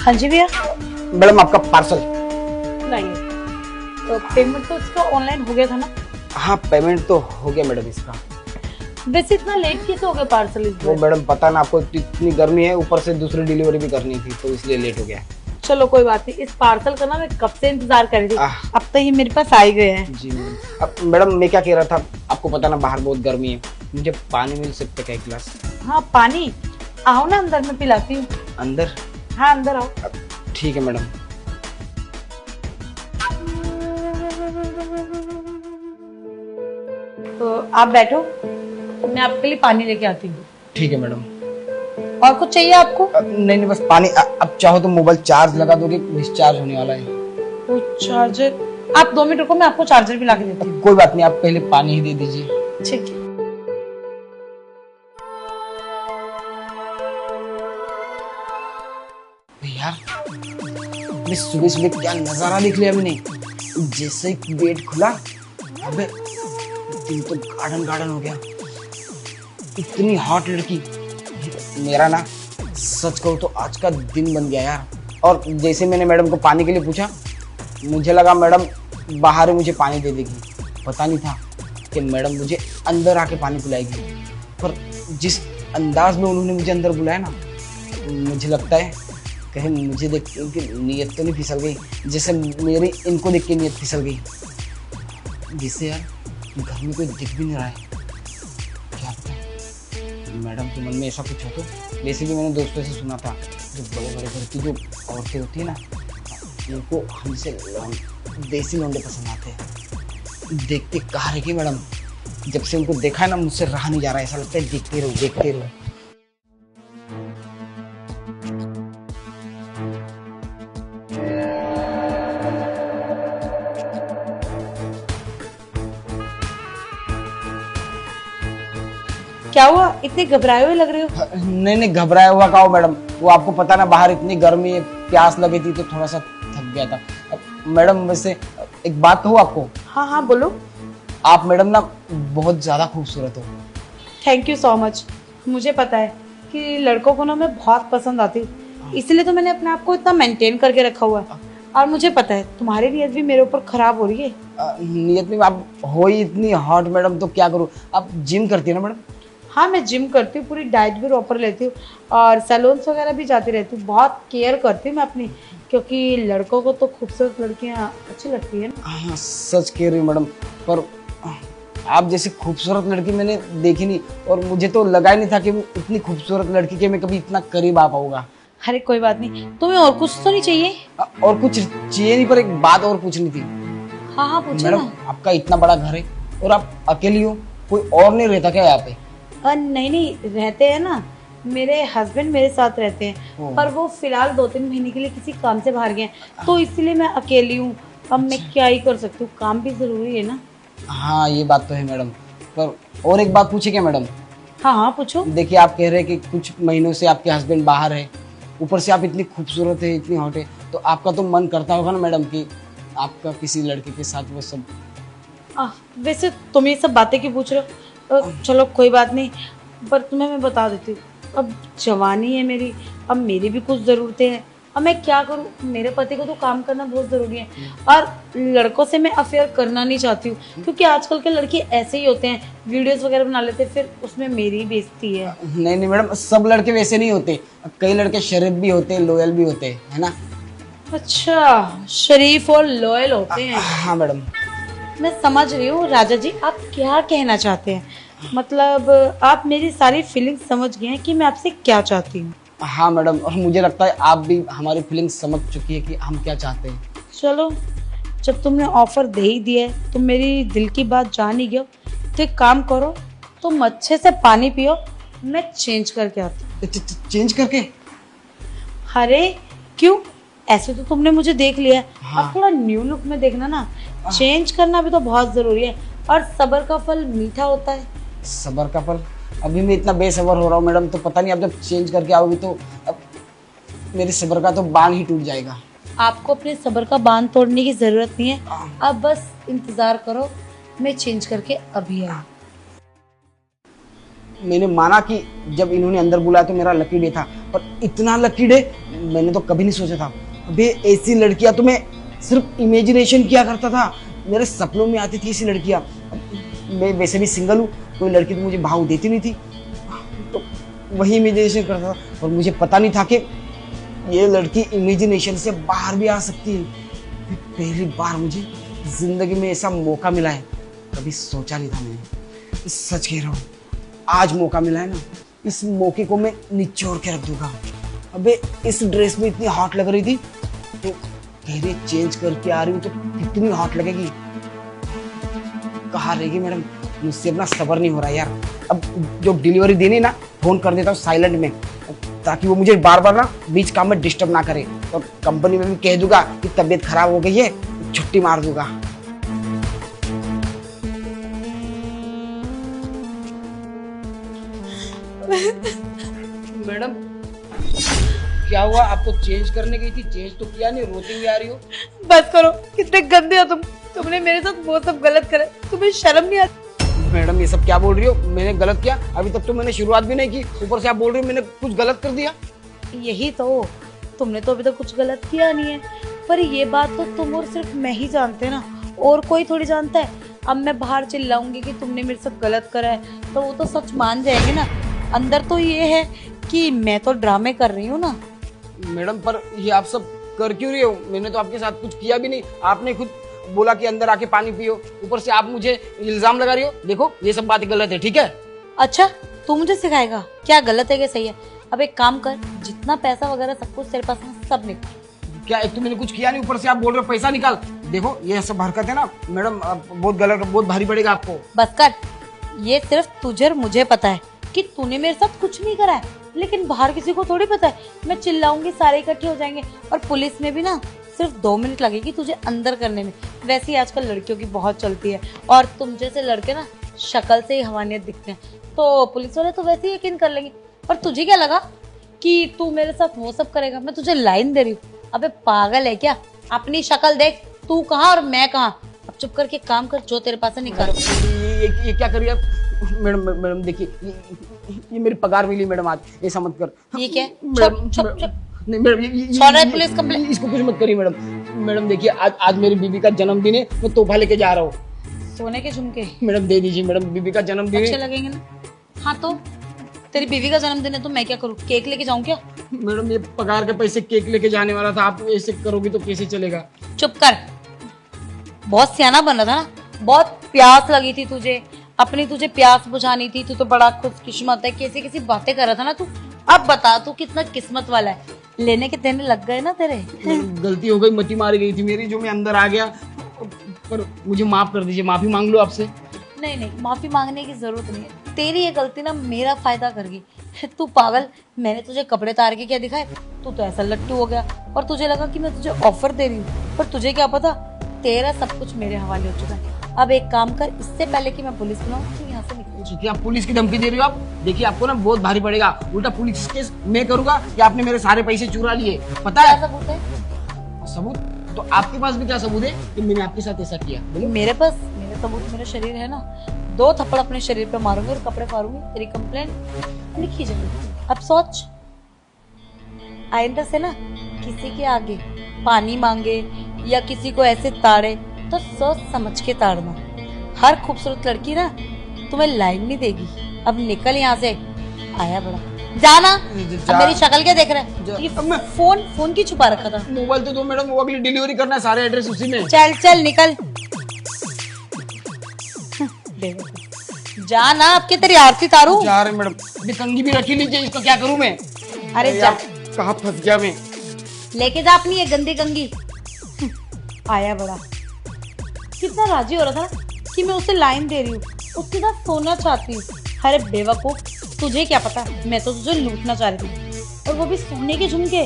हाँ जी भैया। मैडम आपका पार्सल। लाइए। तो पेमेंट तो इसका ऑनलाइन हो गया था ना? हाँ पेमेंट तो हो गया मैडम इसका। वैसे इतना लेट कैसे हो गया पार्सल इस वो बार? मैडम पता ना आपको, इतनी गर्मी है, ऊपर से दूसरी डिलीवरी भी करनी थी तो इसलिए लेट हो गया। चलो कोई बात नहीं, इस पार्सल का ना मैं कब से इंतजार कर रही थी। आह। अब तो ये मेरे पास आ ही गए हैं। जी मैडम। अब मैडम मैं क्या कह रहा था, आपको पता ना बाहर बहुत गर्मी है, मुझे पानी मिल सकता है क्या एक गिलास? हाँ पानी, आओ ना अंदर, मैं पिलाती हूँ। अंदर? हाँ अंदर आओ। ठीक है मैडम। तो आप बैठो, मैं आपके लिए पानी लेके आती हूँ। ठीक है मैडम। और कुछ चाहिए आपको? नहीं नहीं बस पानी। अब चाहो तो मोबाइल चार्ज लगा दोगे, डिस्चार्ज होने वाला है। वो चार्जर, आप 2 मिनट रुको, मैं आपको चार्जर भी ला के देती हूँ। कोई बात नहीं, आप पहले पानी ही दे दीजिए। ठीक है। यार मैं सुबह सुबह क्या नजारा देख लिया मैंने। जैसे ही गेट खुला, अबे दिन तो गार्डन गार्डन हो गया। इतनी हॉट लड़की, मेरा ना सच कहूँ तो आज का दिन बन गया यार। और जैसे मैंने मैडम को पानी के लिए पूछा, मुझे लगा मैडम बाहर ही मुझे पानी दे देगी। पता नहीं था कि मैडम मुझे अंदर आके पानी पिलाएगी। पर जिस अंदाज में उन्होंने मुझे अंदर बुलाया ना, मुझे लगता है कहीं मुझे देख के उनकी नीयत तो नहीं फिसल गई, जैसे मेरी इनको देख के नीयत फिसल गई। जिससे यार घर में कोई दिख भी नहीं रहा है। क्या पता मैडम के मन में ऐसा कुछ हो तो। वैसे भी मैंने दोस्तों से सुना था, जो बड़े बड़े घर की जो औरतें होती है ना, उनको हमसे देसी लौंडे पसंद आते हैं। देखते कहा रहे कि मैडम, जब से उनको देखा है ना, मुझसे रहा नहीं जा रहा है। ऐसा लगता है देखते रहो देखते रहो। क्या हुआ, इतने घबराए हुए लग रहे हो? नहीं नहीं घबराया हुआ का हो मैडम, वो आपको पता ना बाहर इतनी गर्मी है, प्यास लगी थी तो थोड़ा सा थक गया था। मैडम वैसे एक बात कहूँ आपको? हाँ हाँ बोलो। आप मैडम ना बहुत ज्यादा खूबसूरत हो। Thank you so much. मुझे पता है कि लड़कों को ना मैं बहुत पसंद आती हूँ, इसलिए तो मैंने अपने आप को इतना मेंटेन करके रखा हुआ है। और मुझे पता है तुम्हारी नीयत भी मेरे ऊपर खराब हो रही है। नियत में आप हो ही इतनी हॉट मैडम, तो क्या करूँ? आप जिम करती है ना मैडम? हाँ मैं जिम करती हूँ, पूरी डाइट भी प्रॉपर लेती हूँ और सैलून्स वगैरह भी जाती रहती हूँ। बहुत केयर करती हूँ मैं अपनी, क्योंकि लड़कों को तो खूबसूरत लड़कियाँ अच्छी लगती है ना। हाँ सच कह रही हूँ मैडम, पर आप जैसी खूबसूरत लड़की मैंने देखी नहीं, और मुझे तो लगा ही नहीं था कि इतनी खूबसूरत लड़की के मैं कभी इतना करीब आ पाऊंगा। अरे कोई बात नहीं, तुम्हें और कुछ तो नहीं चाहिए? और कुछ चाहिए नहीं, पर एक बात और पूछनी थी। हाँ हाँ पूछो मैडम ना। आपका इतना बड़ा घर है और आप अकेली हो, कोई और नहीं रहता क्या यहाँ पे? नहीं नहीं रहते हैं ना, मेरे हस्बैंड मेरे साथ रहते हैं, पर वो फिलहाल 2-3 महीने के लिए किसी काम से बाहर गए हैं, तो इसलिए मैं अकेली हूँ। अब मैं क्या ही कर सकती हूँ, काम भी जरूरी है ना। हाँ ये बात तो है मैडम, पर और एक बात पूछे क्या मैडम? हाँ हाँ पूछो। देखिए आप कह रहे हैं कि कुछ महीनों से आपके हस्बैंड बाहर है, ऊपर से आप इतनी खूबसूरत है, इतनी हॉट है, तो आपका तो मन करता होगा ना मैडम कि आपका किसी लड़के के साथ वो सब। वैसे तुम ये सब बातें क्यों पूछ रहे हो? चलो कोई बात नहीं, पर तुम्हें मैं बता देती हूँ, अब जवानी है मेरी, अब मेरी भी कुछ ज़रूरतें हैं। अब मैं क्या करूँ, मेरे पति को तो काम करना बहुत ज़रूरी है, और लड़कों से मैं अफेयर करना नहीं चाहती हूँ, क्योंकि आजकल के लड़के ऐसे ही होते हैं, वीडियोस वगैरह बना लेते हैं, फिर उसमें मेरी बेइज्जती है। नहीं नहीं मैडम, सब लड़के वैसे नहीं होते, कई लड़के शरीफ भी होते हैं, लॉयल भी होते हैं, है ना? अच्छा, शरीफ और लॉयल होते हैं। हाँ मैडम। मैं समझ रही हूँ राजा जी, आप क्या कहना चाहते हैं। मतलब आप मेरी सारी फीलिंग्स समझ गए हैं कि मैं आपसे क्या चाहती हूँ। हाँ मैडम, और मुझे लगता है आप भी हमारी फीलिंग्स समझ चुकी है कि हम क्या चाहते हैं। चलो, जब तुमने ऑफर दे ही दिया है, तुम मेरी दिल की बात जान ही गए हो, तो एक काम करो, तुम अच्छे से पानी पियो, मैं चेंज करके आती हूँ। चेंज करके? अरे क्यों, ऐसे तो तुमने मुझे देख लिया है, हाँ। अब थोड़ा न्यू लुक में देखना ना, चेंज करना भी तो बहुत जरूरी है, और सब्र का फल मीठा होता है। सबर का फल? अभी मैं इतना बेसबर हो रहा हूँ मैडम, तो पता नहीं आप जब चेंज करके आओगी तो अब मेरे सबर का तो बांध ही टूट जाएगा। आपको अपने सब्र का बांध तोड़ने की जरूरत नहीं है, अब बस इंतजार करो, मैं चेंज करके अभी आई। मैंने माना कि जब इन्होंने अंदर बुलाया तो मेरा लकी डे था, पर इतना लकी डे मैंने तो कभी नहीं सोचा था। अबे ऐसी लड़कियां तो मैं सिर्फ इमेजिनेशन किया करता था, मेरे सपनों में आती थी ऐसी लड़कियां। मैं वैसे भी सिंगल हूँ, कोई लड़की तो मुझे भाव देती नहीं थी, तो वही इमेजिनेशन करता था। और मुझे पता नहीं था कि ये लड़की इमेजिनेशन से बाहर भी आ सकती है। पहली बार मुझे जिंदगी में ऐसा मौका मिला है, कभी सोचा नहीं था मैंने। सच कह रहा हूँ, आज मौका मिला है ना, इस मौके को मैं निचोड़ के रख दूंगा। अबे इस ड्रेस में इतनी हॉट लग रही थी, तो कह रही चेंज करके आ रही हूँ तो कितनी हॉट लगेगी। कहाँ रहेगी मैडम, मुझसे अपना सब्र नहीं हो रहा यार। अब जो डिलीवरी देनी ना, फोन कर देता हूँ साइलेंट में, ताकि वो मुझे बार बार ना बीच काम में डिस्टर्ब ना करे। और कंपनी में भी कह दूंगा कि तबीयत खराब हो गई है, छुट्टी मार दूंगा। मैडम क्या हुआ? आप तो चेंज करने गई थी, चेंज तो किया नहीं, रोती हुई आ रही हो। बस करो, कितने गंदे हो तुम। तुमने मेरे साथ वो सब गलत करा, तुम्हें शर्म नहीं आती? मैडम ये सब क्या बोल रही हो? मैंने गलत किया? अभी तक तो मैंने शुरुआत भी नहीं की, ऊपर से आप बोल रही हो मैंने कुछ गलत कर दिया। यही तो, तुमने तो अभी तक कुछ गलत किया नहीं है, पर ये बात तो तुम और सिर्फ मैं ही जानते हैं ना, और कोई थोड़ी जानता है। अब मैं बाहर चिल्लाऊंगी कि तुमने मेरे साथ गलत करा है, तो वो तो सच मान जाएंगे ना। अंदर तो ये है कि मैं तो ड्रामे कर रही हूँ ना। मैडम पर ये आप सब कर क्यों रही हो? मैंने तो आपके साथ कुछ किया भी नहीं, आपने खुद बोला कि अंदर आके पानी पियो, ऊपर से आप मुझे इल्जाम लगा रही हो। देखो ये सब बातें गलत है, ठीक है? अच्छा, तू मुझे सिखाएगा क्या गलत है क्या सही है? अब एक काम कर, जितना पैसा वगैरह सब कुछ तेरे पास है सब निकाल। क्या, एक तो मैंने कुछ किया नहीं, ऊपर से आप बोल रहे हो पैसा निकाल। देखो ये सब हरकत है ना मैडम, बहुत गलत, बहुत भारी पड़ेगा आपको। बस कर, ये सिर्फ तुझे और मुझे पता है कि तूने मेरे साथ कुछ नहीं करा है, लेकिन बाहर किसी को थोड़ी पता है। मैं चिल्लाऊंगी, सारे इकट्ठे हो जाएंगे, और पुलिस में भी ना सिर्फ 2 मिनट लगेगी तुझे अंदर करने में। वैसे ही आजकल लड़कियों की बहुत चलती है, और तुम जैसे लड़के ना शक्ल से ही हवानियत दिखते हैं, तो पुलिस वाले तो वैसे ही यकीन कर लेंगे। और तुझे क्या लगा कि तू मेरे साथ वो सब करेगा? मैं तुझे लाइन दे रही हूँ। अबे पागल है क्या? अपनी शक्ल देख, तू कहाँ और मैं कहाँ। अब चुप करके काम कर, जो तेरे पास है निकाल। ये क्या करिए आप? मैडम मैडम देखिए, ये मेरी पगार मिली मैडम आज, ऐसा मत कर। ठीक है, मैडम, चुप चुप चुप। नहीं मैडम, पुलिस कंप्लेंट। इसको कुछ मत करिए मैडम। मैडम देखिए, आज मेरी बीबी का जन्मदिन है, मैं तोहफा लेके जा रहा हूँ। सोने के झुमके मैडम दे दीजिए मैडम, बीबी का जन्मदिन अच्छे है। लगेंगे ना? हाँ तो तेरी बीवी का जन्मदिन है तो मैं क्या करूँ? केक लेके जाऊँ क्या? मैडम ये पगार के पैसे केक लेके जाने वाला था, आप ऐसे करोगी तो कैसे चलेगा? चुप कर, बहुत सियाना बन रहा था ना, बहुत प्यास लगी थी तुझे, अपनी तुझे प्यास बुझानी थी। तू तो बड़ा खुशकिस्मत है, कैसी कैसी बातें कर रहा था ना तू। अब बता तू कितना किस्मत वाला है, लेने के देने लग गए ना तेरे। गलती हो गई, मती मारी गई थी मेरी, जो मैं अंदर आ गया। पर मुझे माफ कर दीजिए, माफी मांग लो आपसे। नहीं नहीं, माफी मांगने की जरूरत नहीं है। तेरी ये गलती ना मेरा फायदा कर गई। तू पागल, मैंने तुझे कपड़े तार के क्या दिखाए? तू तो ऐसा लट्टू हो गया, और तुझे लगा कि मैं तुझे ऑफर दे रही हूँ, पर तुझे क्या पता तेरा सब कुछ मेरे हवाले हो चुका है। अब एक काम कर, इससे पहले कि मैं पुलिस बुलाऊं, तू यहाँ से निकल। क्या पुलिस की धमकी दे रही हो आप? देखिए आपको ना बहुत भारी पड़ेगा, उल्टा पुलिस केस मैं करूंगा कि आपने मेरे सारे पैसे चुरा लिए, पता है? क्या सबूत है? सबूत? तो आपके पास भी क्या सबूत है कि मैंने आपके साथ ऐसा किया? बोलो। मेरे पास मेरे सबूत मेरा शरीर है ना। 2 थप्पड़ अपने शरीर पे मारूंगी और कपड़े फाड़ूंगी, तेरी कंप्लेंट लिखी जाएगी। अब सोच, आइंदा से ना किसी के आगे पानी मांगे या किसी को ऐसे ताड़े तो सोच समझ के ताड़ना। हर खूबसूरत लड़की ना तुम्हें लाइन नहीं देगी। अब निकल यहाँ से, आया बड़ा। जाना। अब मेरी शक्ल क्या देख रहा है? ये फोन की छुपा रखा था? मोबाइल तो दो मैडम, वो अगली डिलीवरी करना है, सारे एड्रेस उसी में। चल चल निकल। जा ना, अब के तेरी आरती तारू। जा रहे मैडम, अभी कंघी भी रखी लीजिए, इसको क्या करूं मैं? अरे जा, कहाँ फंस गया मैं? लेके जा अपनी ये गंदी कंघी। आया बड़ा, कितना राजी हो रहा था कि मैं उसे लाइन दे रही हूँ, उसके साथ सोना चाहती हूँ। अरे बेवकूफ, तुझे क्या पता, मैं तो तुझे लूटना चाह रही थी, और वो भी सोने के झुमके।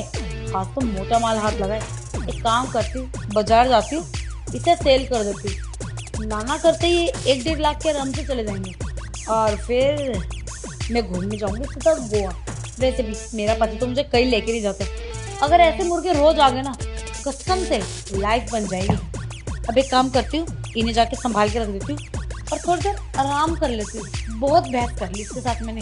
आज तो मोटा माल हाथ लगाए। एक काम करती हूँ, बाजार जाती हूँ, इसे सेल कर देती हूँ। नाना करते ही 1-1.5 लाख के आराम से चले जाएंगे, और फिर मैं घूमने जाऊंगी सीधा गोवा। वैसे भी मेरा पति तो मुझे कहीं लेके नहीं जाता। अगर ऐसे मुर्गे रोज आ गए ना, कसम से लाइफ बन जाएगी। अब एक काम करती हूँ, इन्हें जाके संभाल के रख देती हूँ और थोड़ी देर आराम कर लेती हूँ। बहुत बहस कर ली इसके साथ मैंने।